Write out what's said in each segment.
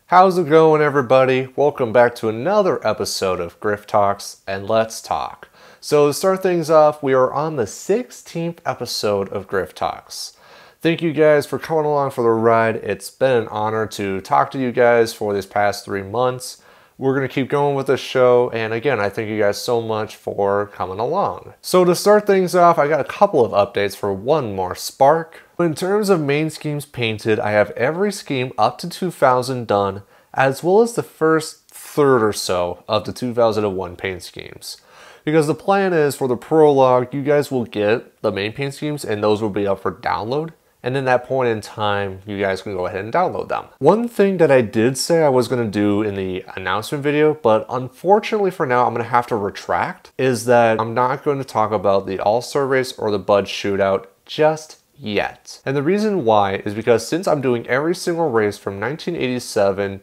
How's it going, everybody? Welcome back to another episode of Grifftalks, and let's talk. So to start things off, we are on the 16th episode of Grifftalks. Thank you guys for coming along for the ride. It's been an honor to talk to you guys for these past 3 months. We're going to keep going with this show, and again, I thank you guys so much for coming along. So to start things off, I got a couple of updates for one more Spark. In terms of main schemes painted, I have every scheme up to 2000 done, as well as the first third or so of the 2001 paint schemes. Because the plan is for the prologue, you guys will get the main paint schemes and those will be up for download. And in that point in time, you guys can go ahead and download them. One thing that I did say I was going to do in the announcement video, but unfortunately for now, I'm going to have to retract, is that I'm not going to talk about the All-Star Race or the Bud Shootout just yet. And the reason why is because since I'm doing every single race from 1987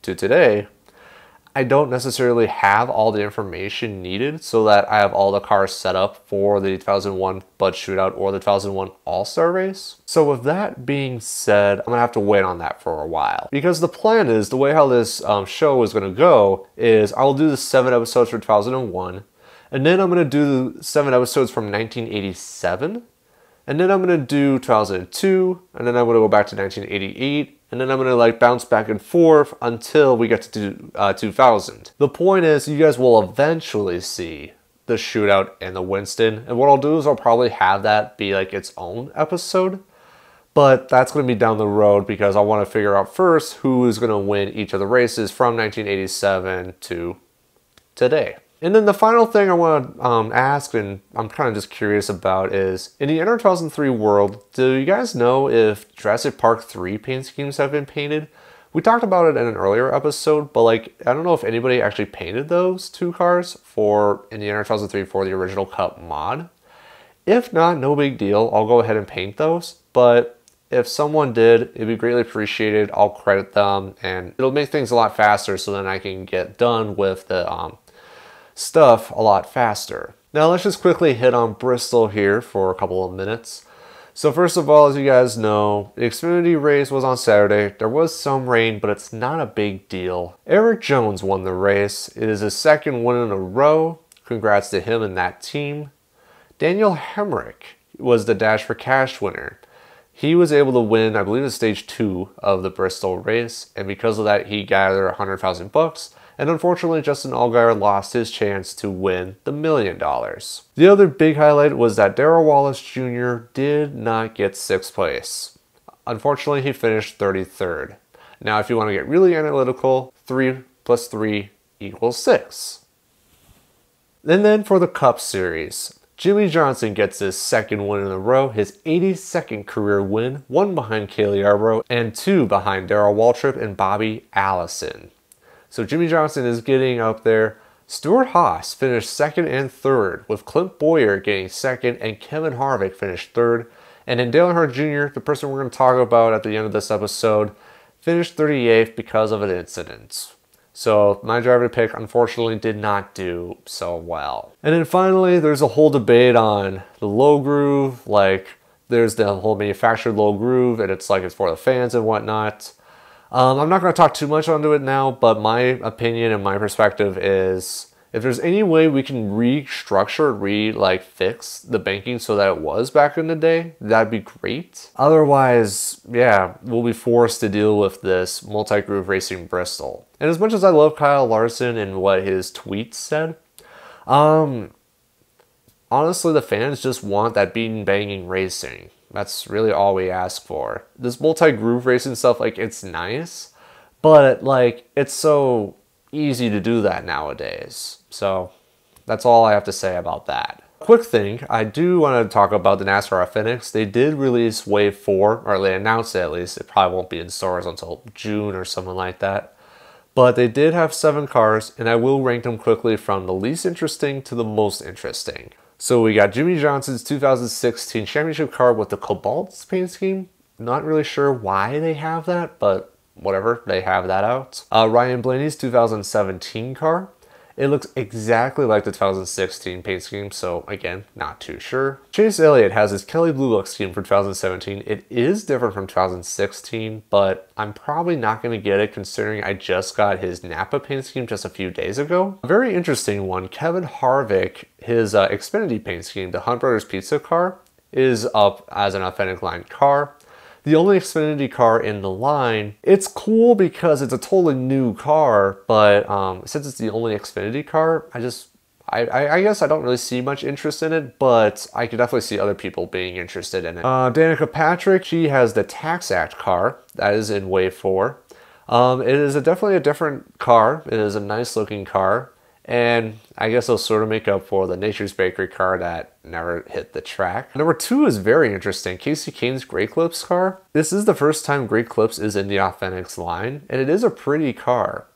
to today, I don't necessarily have all the information needed so that I have all the cars set up for the 2001 Bud Shootout or the 2001 All-Star Race. So with that being said, I'm going to have to wait on that for a while. Because the plan is, the way how this show is going to go is I'll do the 7 episodes for 2001, and then I'm going to do the 7 episodes from 1987, and then I'm going to do 2002, and then I'm going to go back to 1988, and then I'm going to like bounce back and forth until we get to 2000. The point is, you guys will eventually see the Shootout and the Winston, and what I'll do is I'll probably have that be like its own episode, but that's going to be down the road because I want to figure out first who is going to win each of the races from 1987 to today. And then the final thing I want to ask, and I'm kind of just curious about, is in the Enter 2003 world, do you guys know if Jurassic Park 3 paint schemes have been painted? We talked about it in an earlier episode, but like, I don't know if anybody actually painted those 2 cars in the Enter 2003 for the original Cup mod. If not, no big deal. I'll go ahead and paint those, but if someone did, it'd be greatly appreciated. I'll credit them, and it'll make things a lot faster so then I can get done with the stuff a lot faster. Now let's just quickly hit on Bristol here for a couple of minutes. So first of all, as you guys know, the Xfinity race was on Saturday. There was some rain, but it's not a big deal. Eric Jones won the race. It is his 2nd win in a row. Congrats to him and that team. Daniel Hemrick was the Dash for Cash winner. He was able to win, I believe, the stage 2 of the Bristol race, and because of that, he gathered $100,000. And unfortunately, Justin Allgaier lost his chance to win the $1 million. The other big highlight was that Darrell Wallace Jr. did not get 6th place. Unfortunately, he finished 33rd. Now, if you want to get really analytical, 3 plus 3 equals 6. And then for the Cup Series, Jimmie Johnson gets his 2nd win in a row, his 82nd career win, 1 behind Cale Yarborough and 2 behind Darrell Waltrip and Bobby Allison. So Jimmie Johnson is getting up there. Stuart Haas finished 2nd and 3rd, with Clint Boyer getting 2nd and Kevin Harvick finished 3rd. And then Dale Earnhardt Jr., the person we're going to talk about at the end of this episode, finished 38th because of an incident. So my driver to pick unfortunately did not do so well. And then finally, there's a whole debate on the low groove. Like, there's the whole manufactured low groove, and it's like it's for the fans and whatnot. I'm not going to talk too much onto it now, but my opinion and my perspective is if there's any way we can restructure, fix the banking so that it was back in the day, that'd be great. Otherwise, yeah, we'll be forced to deal with this multi-groove racing Bristol. And as much as I love Kyle Larson and what his tweets said, honestly, the fans just want that beaten banging racing. That's really all we ask for. This multi-groove racing stuff, like, it's nice, but like, it's so easy to do that nowadays. So that's all I have to say about that. Quick thing, I do want to talk about the NASCAR Phoenix. They did release Wave 4, or they announced it at least. It probably won't be in stores until June or something like that. But they did have 7 cars, and I will rank them quickly from the least interesting to the most interesting. So we got Jimmie Johnson's 2016 championship car with the Cobalt paint scheme. Not really sure why they have that, but whatever, they have that out. Ryan Blaney's 2017 car. It looks exactly like the 2016 paint scheme, so again, not too sure. Chase Elliott has his Kelly Blue Look scheme for 2017. It is different from 2016, but I'm probably not going to get it considering I just got his Napa paint scheme just a few days ago. A very interesting one, Kevin Harvick, his Xfinity paint scheme, the Hunt Brothers Pizza car, is up as an authentic line car. The only Xfinity car in the line, it's cool because it's a totally new car, but since it's the only Xfinity car, I guess I don't really see much interest in it, but I could definitely see other people being interested in it. Danica Patrick, she has the Tax Act car that is in Wave 4. It is definitely a different car. It is a nice looking car. And I guess it'll sort of make up for the Nature's Bakery car that never hit the track. Number 2 is very interesting. Casey Kane's Great Clips car. This is the first time Great Clips is in the Authentics line, and it is a pretty car.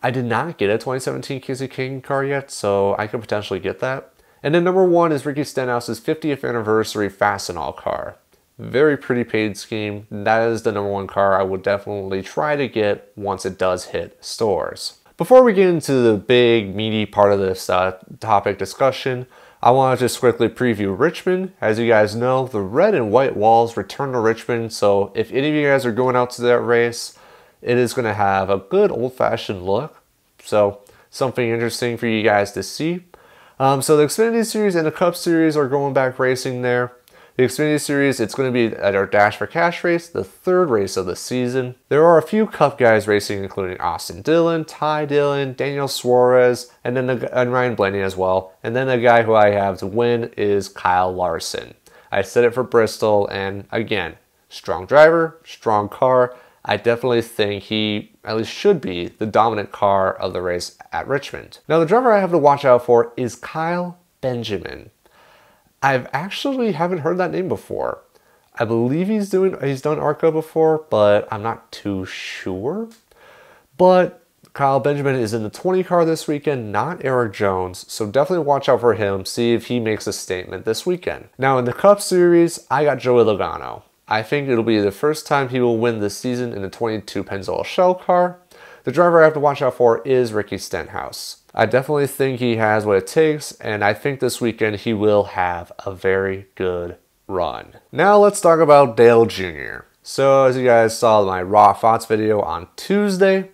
I did not get a 2017 Casey Kane car yet, so I could potentially get that. And then number 1 is Ricky Stenhouse's 50th anniversary Fastenal car. Very pretty paint scheme. That is the number 1 car I would definitely try to get once it does hit stores. Before we get into the big, meaty part of this topic discussion, I want to just quickly preview Richmond. As you guys know, the red and white walls return to Richmond, so if any of you guys are going out to that race, it is going to have a good old-fashioned look. So, something interesting for you guys to see. So the Xfinity Series and the Cup Series are going back racing there. The Xfinity Series, it's going to be at our Dash for Cash race, the 3rd race of the season. There are a few Cup guys racing, including Austin Dillon, Ty Dillon, Daniel Suarez, and then Ryan Blaney as well. And then the guy who I have to win is Kyle Larson. I said it for Bristol, and again, strong driver, strong car. I definitely think he at least should be the dominant car of the race at Richmond. Now the driver I have to watch out for is Kyle Benjamin. I've actually haven't heard that name before. I believe he's done ARCA before, but I'm not too sure. But Kyle Benjamin is in the 20 car this weekend, not Eric Jones, so definitely watch out for him, see if he makes a statement this weekend. Now in the Cup Series, I got Joey Logano. I think it'll be the first time he will win this season in the 22 Pennzoil Shell car. The driver I have to watch out for is Ricky Stenhouse. I definitely think he has what it takes, and I think this weekend he will have a very good run. Now let's talk about Dale Jr. So as you guys saw my Raw Thoughts video on Tuesday,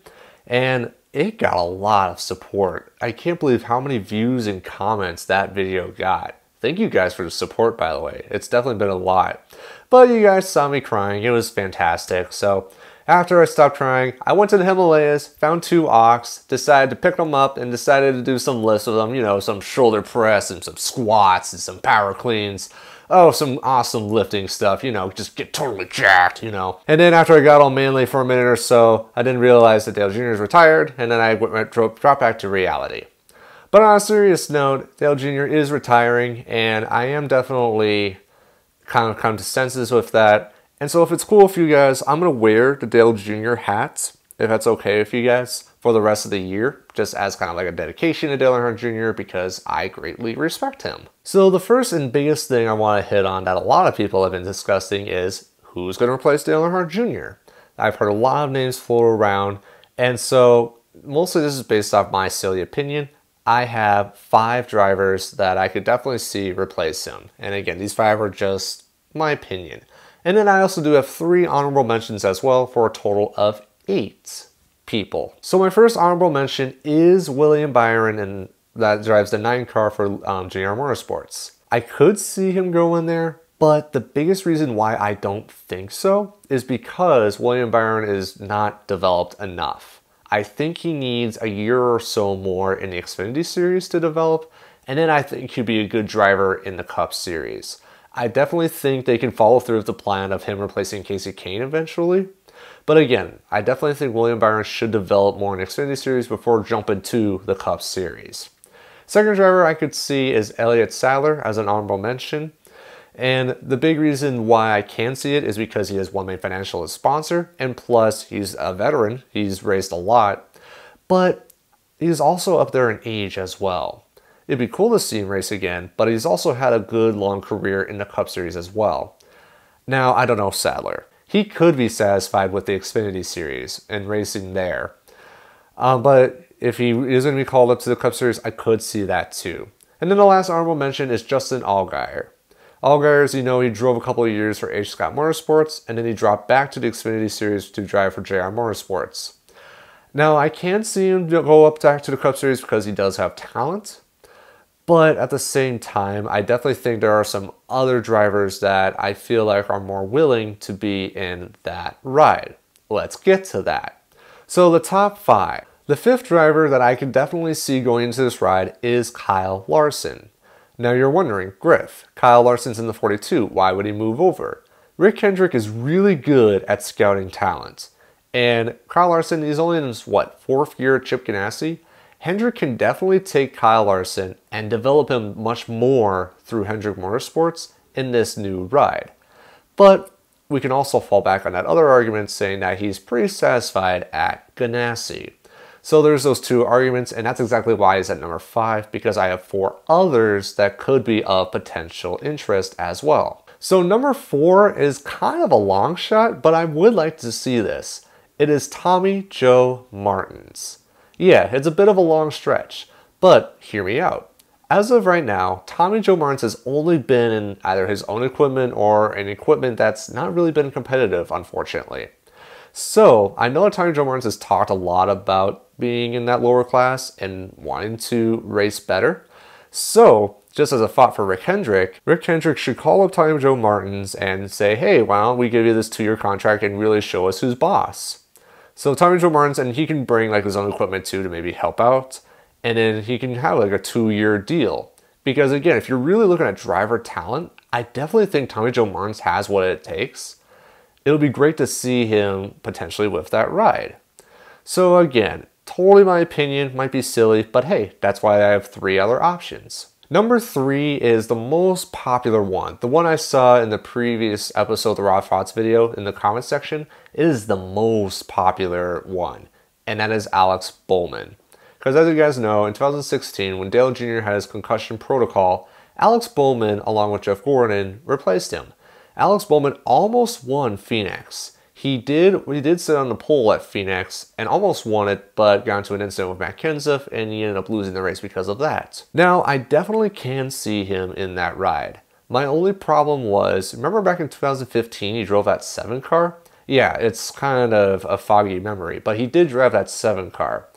and it got a lot of support. I can't believe how many views and comments that video got. Thank you guys for the support, by the way. It's definitely been a lot. But you guys saw me crying. It was fantastic. So after I stopped crying, I went to the Himalayas, found 2 ox, decided to pick them up, and decided to do some lifts with them. You know, some shoulder press and some squats and some power cleans. Oh, some awesome lifting stuff, you know, just get totally jacked, you know. And then after I got all manly for a minute or so, I didn't realize that Dale Jr. is retired, and then I dropped back to reality. But on a serious note, Dale Jr. is retiring, and I am definitely kind of come to senses with that. And so if it's cool with you guys, I'm going to wear the Dale Jr. hat, if that's okay with you guys, for the rest of the year, just as kind of like a dedication to Dale Earnhardt Jr. because I greatly respect him. So the first and biggest thing I want to hit on that a lot of people have been discussing is who's going to replace Dale Earnhardt Jr. I've heard a lot of names float around, and so mostly this is based off my silly opinion. I have 5 drivers that I could definitely see replace him. And again, these 5 are just my opinion. And then I also do have 3 honorable mentions as well for a total of 8 people. So my first honorable mention is William Byron, and that drives the 9 car for Jr Motorsports. I could see him go in there, but the biggest reason why I don't think so is because William Byron is not developed enough. I think he needs a year or so more in the Xfinity Series to develop, and then I think he'd be a good driver in the Cup Series. I definitely think they can follow through with the plan of him replacing Casey Kane eventually. But again, I definitely think William Byron should develop more in the Xfinity Series before jumping to the Cup Series. Second driver I could see is Elliott Sadler as an honorable mention. And the big reason why I can see it is because he has One Main Financial as sponsor, and plus he's a veteran, he's raced a lot, but he's also up there in age as well. It'd be cool to see him race again, but he's also had a good long career in the Cup Series as well. Now, I don't know Sadler. He could be satisfied with the Xfinity Series and racing there. But if he is going to be called up to the Cup Series, I could see that too. And then the last honorable mention is Justin Allgaier. Allgaier, as you know, he drove a couple of years for H. Scott Motorsports, and then he dropped back to the Xfinity Series to drive for JR Motorsports. Now, I can see him go up back to the Cup Series because he does have talent, but at the same time, I definitely think there are some other drivers that I feel like are more willing to be in that ride. Let's get to that. So the top 5. The 5th driver that I can definitely see going into this ride is Kyle Larson. Now you're wondering, Griff, Kyle Larson's in the 42, why would he move over? Rick Hendrick is really good at scouting talent. And Kyle Larson is only in his, 4th year at Chip Ganassi? Hendrick can definitely take Kyle Larson and develop him much more through Hendrick Motorsports in this new ride. But we can also fall back on that other argument saying that he's pretty satisfied at Ganassi. So there's those 2 arguments, and that's exactly why he's at number 5, because I have 4 others that could be of potential interest as well. So number 4 is kind of a long shot, but I would like to see this. It is Tommy Joe Martins. Yeah, it's a bit of a long stretch, but hear me out. As of right now, Tommy Joe Martins has only been in either his own equipment or an equipment that's not really been competitive, unfortunately. So I know that Tommy Joe Martins has talked a lot about being in that lower class and wanting to race better. So just as a thought for Rick Hendrick should call up Tommy Joe Martins and say, hey, why don't we give you this 2-year contract and really show us who's boss? So Tommy Joe Martins, and he can bring like his own equipment too to maybe help out. And then he can have like a 2-year deal. Because again, if you're really looking at driver talent, I definitely think Tommy Joe Martins has what it takes. It'll be great to see him potentially with that ride. So again, totally my opinion, might be silly, but hey, that's why I have 3 other options. Number 3 is the most popular one. The one I saw in the previous episode of the Raw Thoughts video in the comment section. It is the most popular one, and that is Alex Bowman. Because as you guys know, in 2016, when Dale Jr. had his concussion protocol, Alex Bowman, along with Jeff Gordon, replaced him. Alex Bowman almost won Phoenix. He did sit on the pole at Phoenix and almost won it, but got into an incident with Matt Kenseth, and he ended up losing the race because of that. Now, I definitely can see him in that ride. My only problem was, remember back in 2015, he drove that 7 car? Yeah, it's kind of a foggy memory, but he did drive that 7 car.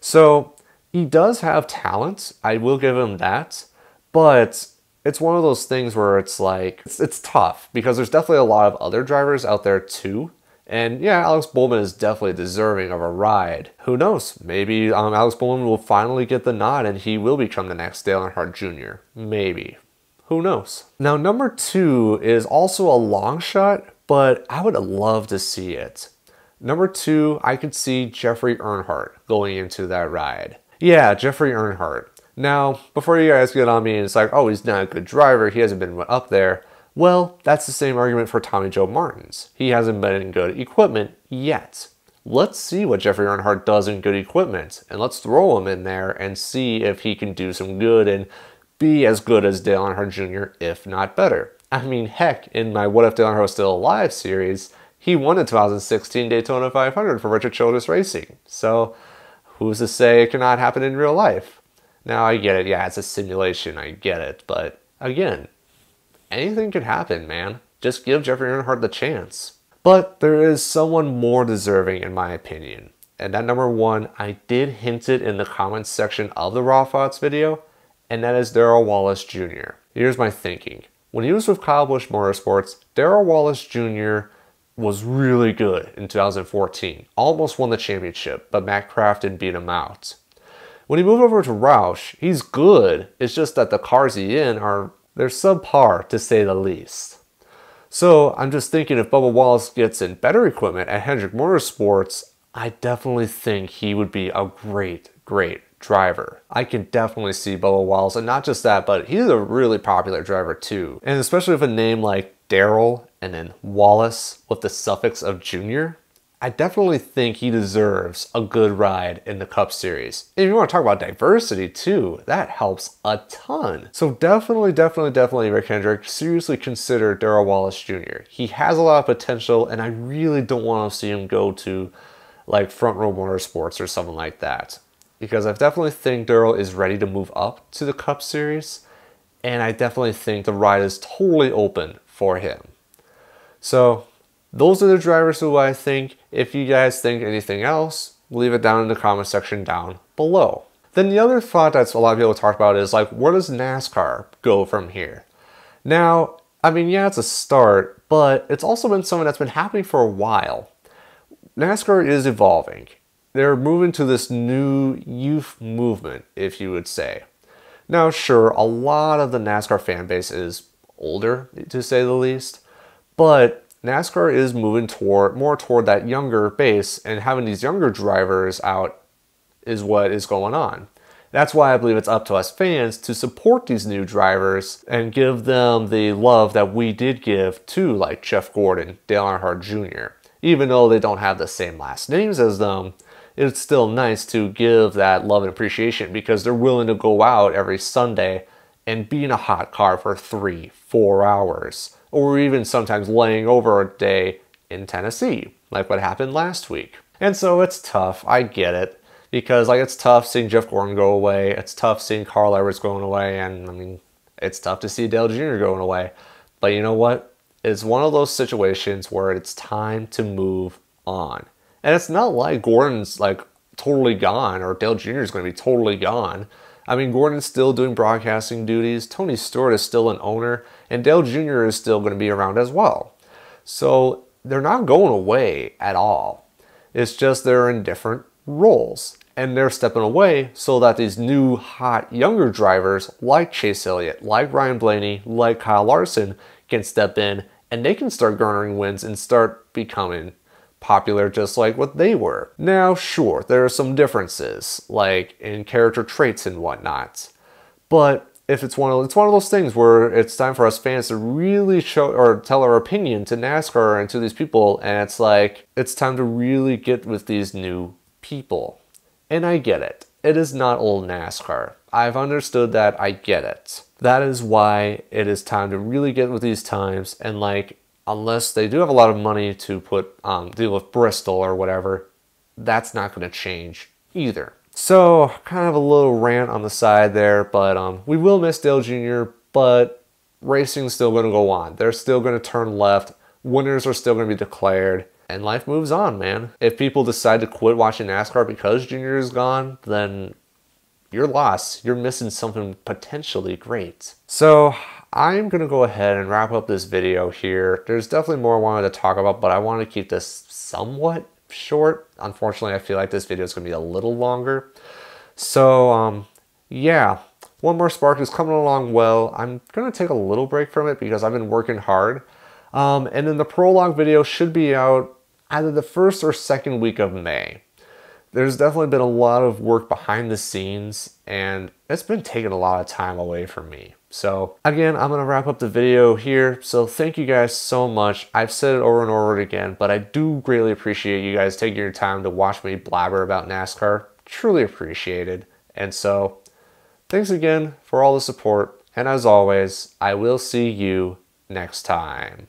So he does have talent, I will give him that, but it's one of those things where it's like, it's tough because there's definitely a lot of other drivers out there too. And yeah, Alex Bowman is definitely deserving of a ride. Who knows? Maybe Alex Bowman will finally get the nod and he will become the next Dale Earnhardt Jr. Maybe. Who knows? Now, number 2 is also a long shot, but I would love to see it. Number 2, I could see Jeffrey Earnhardt going into that ride. Yeah, Jeffrey Earnhardt. Now, before you guys get on me and it's like, oh, he's not a good driver, he hasn't been up there. Well, that's the same argument for Tommy Joe Martins. He hasn't been in good equipment yet. Let's see what Jeffrey Earnhardt does in good equipment, and let's throw him in there and see if he can do some good and be as good as Dale Earnhardt Jr., if not better. I mean, heck, in my What If Dale Earnhardt Was Still Alive series, he won the 2016 Daytona 500 for Richard Childress Racing. So, who's to say it cannot happen in real life? Now, I get it, yeah, it's a simulation, I get it, but again, anything could happen, man. Just give Jeffrey Earnhardt the chance. But there is someone more deserving in my opinion. And that number 1, I did hint it in the comments section of the Raw Thoughts video, and that is Darrell Wallace Jr. Here's my thinking. When he was with Kyle Busch Motorsports, Darrell Wallace Jr. was really good in 2014. Almost won the championship, but Matt Crafton beat him out. When he moved over to Roush, he's good. It's just that the cars he's in they're subpar to say the least. So I'm just thinking if Bubba Wallace gets in better equipment at Hendrick Motorsports, I definitely think he would be a great driver. I can definitely see Bubba Wallace, and not just that, but he's a really popular driver too. And especially with a name like Darrell and then Wallace with the suffix of Jr., I definitely think he deserves a good ride in the Cup Series. And if you want to talk about diversity too, that helps a ton. So definitely Rick Hendrick, seriously consider Darrell Wallace Jr. He has a lot of potential, and I really don't want to see him go to like Front Row Motorsports or something like that. because I definitely think Darrell is ready to move up to the Cup Series, and I definitely think the ride is totally open for him. So those are the drivers who I think. If you guys think anything else, leave it down in the comment section down below. Then the other thought that a lot of people talk about is like, where does NASCAR go from here? Now, I mean, yeah, it's a start, but it's also been something that's been happening for a while. NASCAR is evolving. They're moving to this new youth movement, if you would say. Now, sure, a lot of the NASCAR fan base is older, to say the least, but NASCAR is moving more toward that younger base, and having these younger drivers out is what is going on. That's why I believe it's up to us fans to support these new drivers and give them the love that we did give to like Jeff Gordon, Dale Earnhardt Jr. Even though they don't have the same last names as them, it's still nice to give that love and appreciation because they're willing to go out every Sunday and be in a hot car for 3-4 hours, or even sometimes laying over a day in Tennessee, like what happened last week. And so it's tough, I get it, because like it's tough seeing Jeff Gordon go away, it's tough seeing Carl Edwards going away, and I mean, it's tough to see Dale Jr. going away. But you know what? It's one of those situations where it's time to move on. And it's not like Gordon's like totally gone or Dale Jr. is going to be totally gone. I mean, Gordon's still doing broadcasting duties, Tony Stewart is still an owner, and Dale Jr. is still going to be around as well. So they're not going away at all. It's just they're in different roles. And they're stepping away so that these new, hot, younger drivers like Chase Elliott, like Ryan Blaney, like Kyle Larson can step in and they can start garnering wins and start becoming popular just like what they were. Now, sure, there are some differences, like in character traits and whatnot. But if it's one of those things where it's time for us fans to really show or tell our opinion to NASCAR and to these people, and it's like, it's time to really get with these new people. And I get it. It is not old NASCAR. I've understood that. I get it. That is why it is time to really get with these times. And like, unless they do have a lot of money to put deal with Bristol or whatever, that's not going to change either. So kind of a little rant on the side there, but we will miss Dale Jr., but racing's still going to go on. They're still going to turn left. Winners are still going to be declared. And life moves on, man. If people decide to quit watching NASCAR because Junior is gone, then you're lost. You're missing something potentially great. So I'm going to go ahead and wrap up this video here. There's definitely more I wanted to talk about, but I want to keep this somewhat short. Unfortunately, I feel like this video is going to be a little longer. So, yeah. One More Spark is coming along well. I'm going to take a little break from it because I've been working hard. And then the prologue video should be out either the first or second week of May. There's definitely been a lot of work behind the scenes, and it's been taking a lot of time away from me. So again, I'm going to wrap up the video here. So thank you guys so much. I've said it over and over again, but I do greatly appreciate you guys taking your time to watch me blabber about NASCAR. Truly appreciated. And so thanks again for all the support. And as always, I will see you next time.